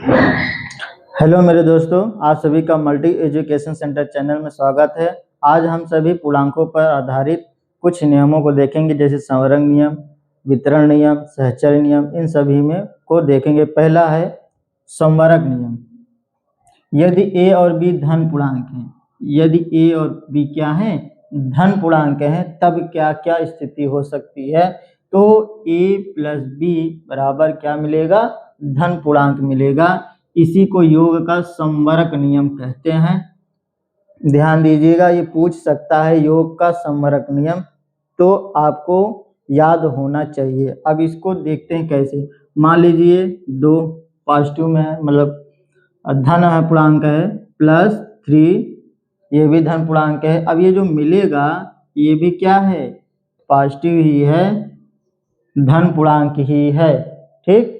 Hello मेरे दोस्तों, आप सभी का मल्टी एजुकेशन सेंटर चैनल में स्वागत है। आज हम सभी पूर्णांकों पर आधारित कुछ नियमों को देखेंगे, जैसे संवरण नियम, वितरण नियम, सहचर्य नियम, इन सभी में को देखेंगे। पहला है संवरक नियम। यदि a और b धन पूर्णांक हैं, यदि a और b क्या हैं, धन पूर्णांक हैं, तब क्या क्या स्थिति हो सकती है? तो a प्लस b बराबर क्या मिलेगा? धन पूर्णांक मिलेगा। इसी को योग का संवरक नियम कहते हैं। ध्यान दीजिएगा, ये पूछ सकता है योग का संवरक नियम, तो आपको याद होना चाहिए। अब इसको देखते हैं कैसे। मान लीजिए दो पॉजिटिव में है, मतलब धन है पूर्णांक है, +3, ये भी धन पूर्णांक है। अब ये जो मिलेगा ये भी क्या है? पॉजिटिव ही है, धन पूर्णांक ही है। ठीक,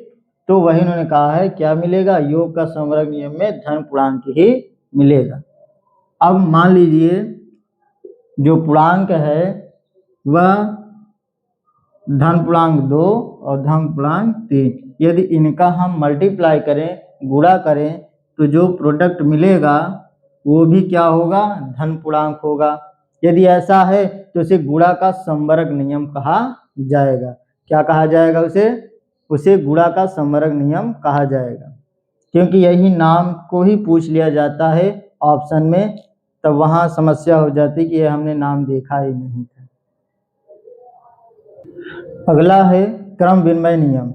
तो वही उन्होंने कहा है क्या मिलेगा? योग का संवरक नियम में धन पूर्णांक ही मिलेगा। अब मान लीजिए जो पूर्णांक है वह धन पूर्णांक 2 और धन पूर्णांक 3, यदि इनका हम मल्टीप्लाई करें, गुणा करें, तो जो प्रोडक्ट मिलेगा वो भी क्या होगा? धन पूर्णांक होगा। यदि ऐसा है तो इसे गुणा का संवरक नियम कहा जाएगा। क्या कहा जाएगा? उसे गुणा का संवरक नियम कहा जाएगा, क्योंकि यही नाम को ही पूछ लिया जाता है ऑप्शन में, तब वहां समस्या हो जाती कि ये हमने नाम देखा ही नहीं था। अगला है क्रम विनिमय नियम।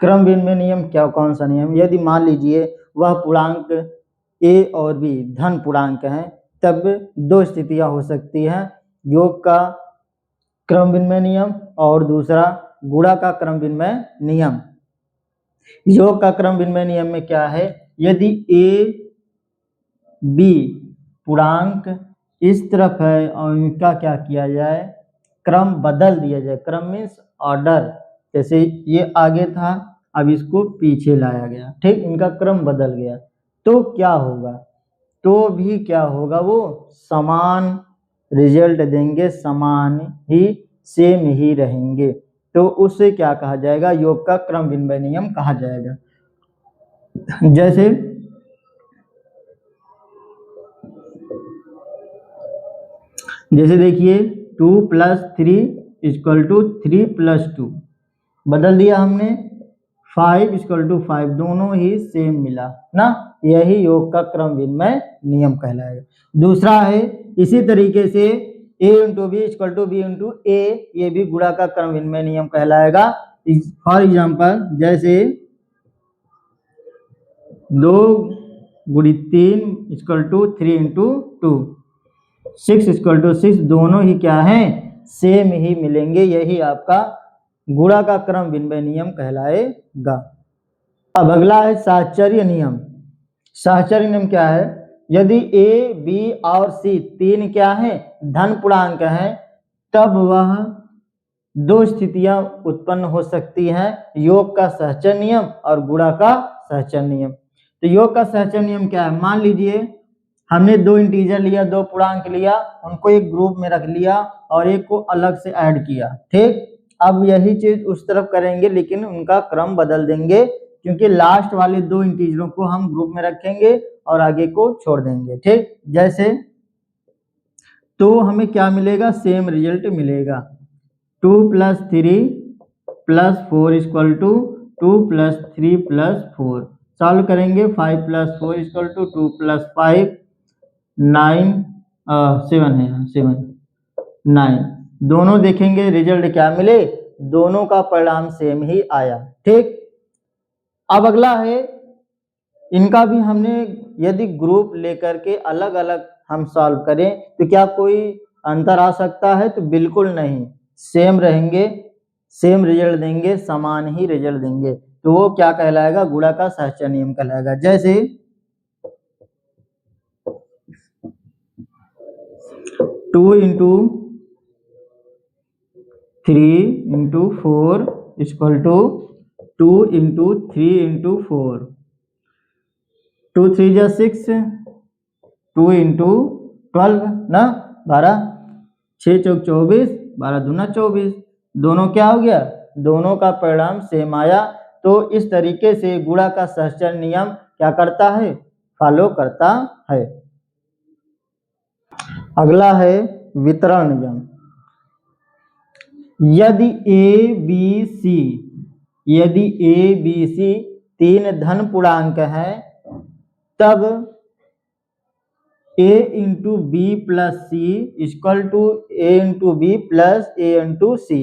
क्रम विनिमय नियम क्या, कौन सा नियम? यदि मान लीजिए वह पूर्णांक a और b धन पूर्णांक हैं, तब दो स्थितियां हो सकती हैं, योग का क्रम विनिमय नियम और दूसरा गुणा का क्रम विनिमय नियम। योग का क्रम विनिमय नियम में क्या है? यदि a b पूर्णांक इस तरफ है और इनका क्या किया जाए? क्रम बदल दिया जाए। क्रम मीन्स ऑर्डर, जैसे ये आगे था, अब इसको पीछे लाया गया। ठीक, इनका क्रम बदल गया, तो क्या होगा? तो भी क्या होगा? वो समान रिजल्ट देंगे, समान ही, सेम ही रहेंगे। तो उससे क्या कहा जाएगा? योग का क्रम विनिमय नियम कहा जाएगा। जैसे देखिए 2 + 3 = 3 + 2, बदल दिया हमने। 5 = 5, दोनों ही सेम मिला ना, यही योग का क्रम विनिमय नियम कहलाएगा। दूसरा है इसी तरीके से a × b = b × a, ये भी गुणा का क्रम विनिमय नियम कहलाएगा। फॉर एग्जाम्पल, जैसे 2 × 3 = 3 × 2, 6 = 6, दोनों ही क्या है? सेम ही मिलेंगे। यही आपका गुणा का क्रम विनिमय नियम कहलाएगा। अब अगला है साहचर्य नियम। साहचर्य नियम क्या है? यदि a, b और c तीन क्या हैं? धन पूर्णांक हैं, तब वह दो स्थितियां उत्पन्न हो सकती हैं, योग का सहचर्य नियम और गुणा का सहचर्य नियम। तो योग का सहचर्य नियम क्या है? मान लीजिए हमने दो इंटीजर लिया, दो पूर्णांक लिया, उनको एक ग्रुप में रख लिया और एक को अलग से ऐड किया। ठीक, अब यही चीज उस तरफ करेंगे, लेकिन उनका क्रम बदल देंगे, क्योंकि लास्ट वाले दो इंटीजरों को हम ग्रुप में रखेंगे और आगे को छोड़ देंगे। ठीक, जैसे तो हमें क्या मिलेगा? सेम रिजल्ट मिलेगा। 2 + 3 + 4 = 2 + 3 + 4। सॉल्व करेंगे। 5 + 4 = 2 + 5 9 7 है, 7 9। दोनों देखेंगे रिजल्ट क्या मिले, दोनों का परिणाम सेम ही आया। ठीक, अब अगला है, इनका भी हमने यदि ग्रुप लेकर के अलग अलग हम सॉल्व करें तो क्या कोई अंतर आ सकता है? तो बिल्कुल नहीं, सेम रहेंगे, सेम रिजल्ट देंगे, समान ही रिजल्ट देंगे। तो वो क्या कहलाएगा? गुणा का सहचर्य नियम कहलाएगा। जैसे 2 × 3 × 4 = 2 × 3 × 4, 2 × 3 = 6, 2 × 12 ना 12, 6 × 4 = 24, 12 × 2 = 24। दोनों क्या हो गया? दोनों का परिणाम सेम आया, तो इस तरीके से गुणा का सहचर नियम क्या करता है, फॉलो करता है। अगला है वितरण नियम। यदि ए बी सी तीन धन पूर्णांक हैं, तब a into b plus c equal to a into b plus a into c,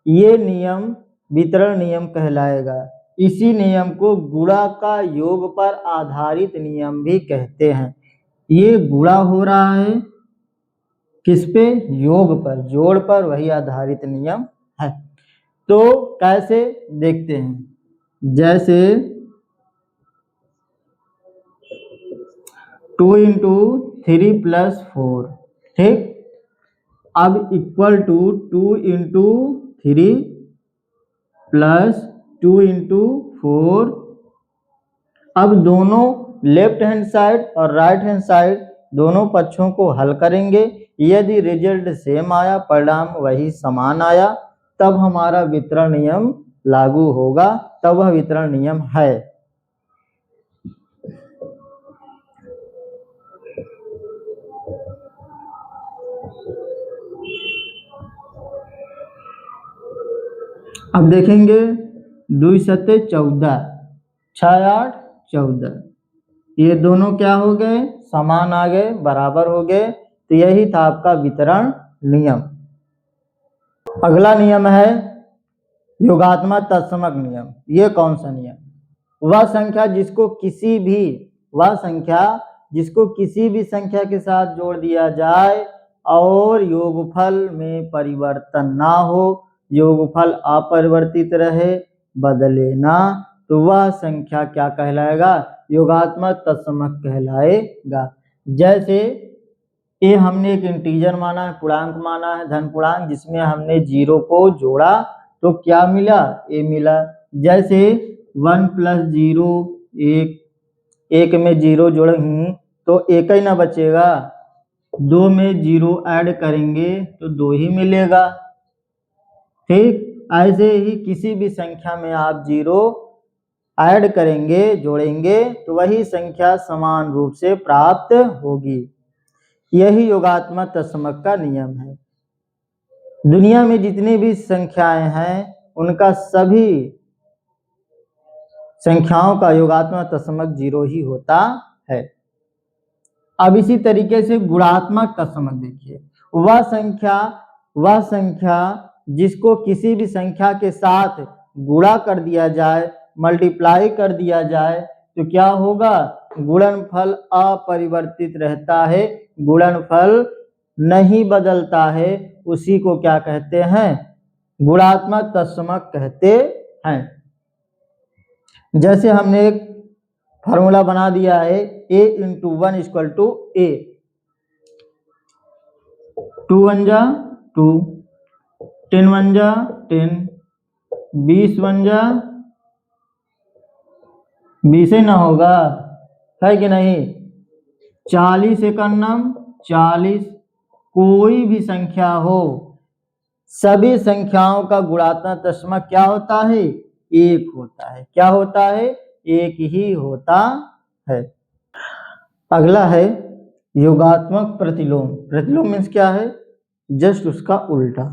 ये नियम वितरण नियम कहलाएगा। इसी नियम को गुणा का योग पर आधारित नियम भी कहते हैं। ये गुणा हो रहा है किस पे, योग पर, जोड़ पर, वही आधारित नियम है। तो कैसे देखते हैं, जैसे 2 इंटू 3 प्लस 4, ठीक, अब equal to 2 into 3 plus 2 into 4। अब दोनों लेफ्ट हैंड साइड और राइट हैंड साइड दोनों पक्षों को हल करेंगे। यदि रिजल्ट सेम आया, परिणाम वही समान आया, तब हमारा वितरण नियम लागू होगा, तब वह वितरण नियम है। अब देखेंगे 2 सत्ते 14, 6 8 14, ये दोनों क्या हो गए, समान आ गए, बराबर हो गए। तो यही था आपका वितरण नियम। अगला नियम है योगात्मक तत्समक नियम। ये कौन सा नियम, वह संख्या जिसको किसी भी संख्या के साथ जोड़ दिया जाए और योगफल में परिवर्तन ना हो, योगफल अपरिवर्तित रहे, बदले ना, तो वह संख्या क्या कहलाएगा, योगात्मक तत्समक कहलाएगा। जैसे ये हमने एक इंटीजर माना है, पूर्णांक माना है, धन पूर्णांक, जिसमें हमने 0 को जोड़ा तो क्या मिला, ए मिला। जैसे 1 प्लस 0 1, एक में 0 जोड़ेंगे तो एक ही ना बचेगा, 2 में 0 ऐड करेंगे तो 2 ही मिलेगा, ठीक। ऐसे ही किसी भी संख्या में आप 0 ऐड करेंगे, जोड़ेंगे, तो वही संख्या समान रूप से प्राप्त होगी। यही योगात्मक तत्समक का नियम है। दुनिया में जितनी भी संख्याएं हैं उनका सभी संख्याओं का योगात्मक तत्समक 0 ही होता है। अब इसी तरीके से गुणात्मक तत्समक देखिए, वह संख्या जिसको किसी भी संख्या के साथ गुणा कर दिया जाए, मल्टीप्लाई कर दिया जाए, तो क्या होगा, गुणनफल अपरिवर्तित रहता है, गुणनफल नहीं बदलता है, उसी को क्या कहते हैं, गुणात्मक तत्समक कहते हैं। जैसे हमने एक फॉर्मूला बना दिया है, a into 1 equal to a, 2 1 जा 2, 10 1 जा 10, 20 1 जा 20 ही ना होगा, है कि नहीं, 40 एकन्नम 40, कोई भी संख्या हो, सभी संख्याओं का गुणात्मक तत्समक क्या होता है, एक होता है। क्या होता है, एक ही होता है। अगला है योगात्मक प्रतिलोम। प्रतिलोम मीन्स क्या है, जस्ट उसका उल्टा।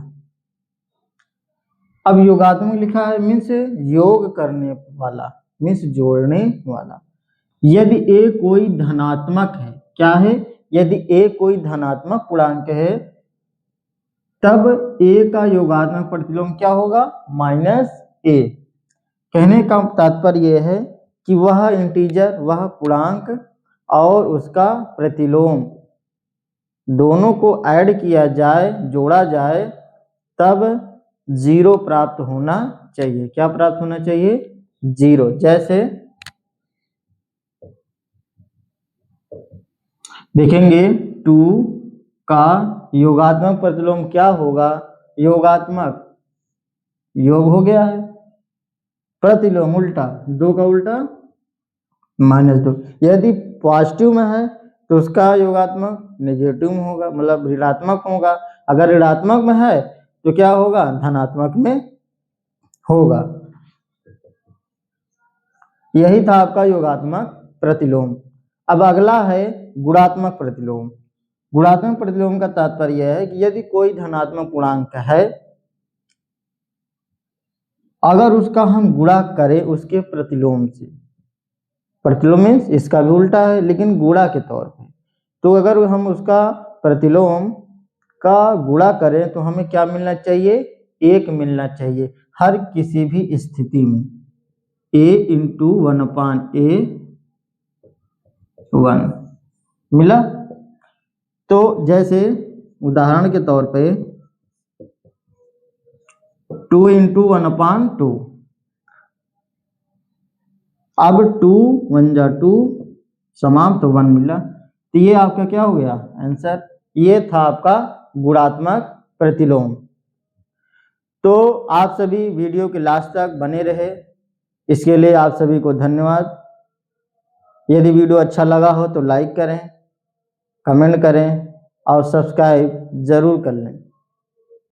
अब योगात्मक लिखा है मीन्स योग करने वाला, मीन्स जोड़ने वाला। यदि ए कोई धनात्मक है, क्या है, यदि ए कोई धनात्मक पूर्णांक है, तब ए का योगात्मक प्रतिलोम क्या होगा, -a। कहने का तात्पर्य यह है कि वह इंटीजर, वह पूर्णांक और उसका प्रतिलोम दोनों को ऐड किया जाए, जोड़ा जाए, तब 0 प्राप्त होना चाहिए। क्या प्राप्त होना चाहिए, 0। जैसे देखेंगे 2 का योगात्मक प्रतिलोम क्या होगा, योगात्मक योग हो गया है, प्रतिलोम उल्टा, 2 का उल्टा -2। यदि पॉजिटिव में है तो उसका योगात्मक नेगेटिव में होगा, मतलब ऋणात्मक होगा। अगर ऋणात्मक में है तो क्या होगा, धनात्मक में होगा। यही था आपका योगात्मक प्रतिलोम। अब अगला है गुणात्मक प्रतिलोम। गुणात्मक प्रतिलोम का तात्पर्य है कि यदि कोई धनात्मक पूर्णांक है, अगर उसका हम गुणा करें उसके प्रतिलोम से, प्रतिलोम मीन्स इसका भी उल्टा है लेकिन गुणा के तौर पे, तो अगर हम उसका प्रतिलोम का गुणा करें तो हमें क्या मिलना चाहिए, 1 मिलना चाहिए हर किसी भी स्थिति में। a इंटू 1/a 1 मिला। तो जैसे उदाहरण के तौर पे 2 इंटू 1/2, अब 2 1 जा 2 समाप्त 1 मिला। तो ये आपका क्या हो गया आंसर। ये था आपका गुणात्मक प्रतिलोम। तो आप सभी वीडियो के लास्ट तक बने रहे, इसके लिए आप सभी को धन्यवाद। यदि वीडियो अच्छा लगा हो तो लाइक करें, कमेंट करें और सब्सक्राइब जरूर कर लें।